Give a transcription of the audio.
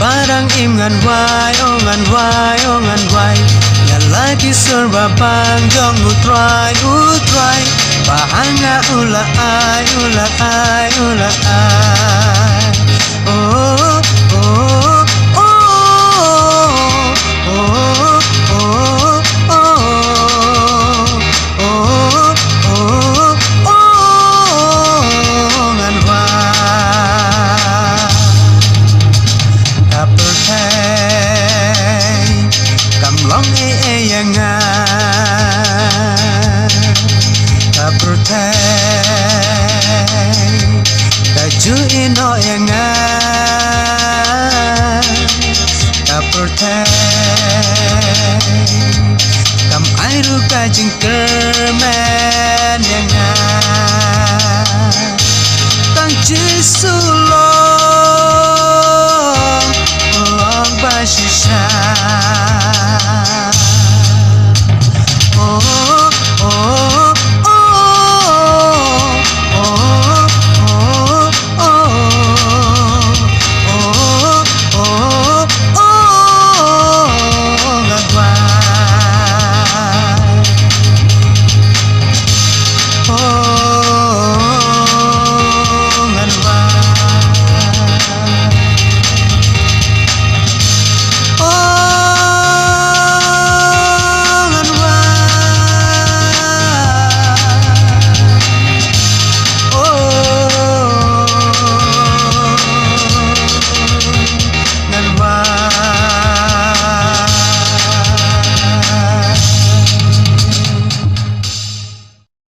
Parang im ngan rwai, oh ngan rwai, oh ngan rwai. Ngan lagi serba bang jong utrai, utrai. Bahanga ula ai, ula ai, ula ai. Oh, oh, oh, oh, oh, oh, oh, oh, oh, ngan rwai. Kapur thay cầm long yang ngan. Kapur thay kaju ino yang ngan. Kapur thay cầm airu kajing kermen yang ngan. Kang jisu lo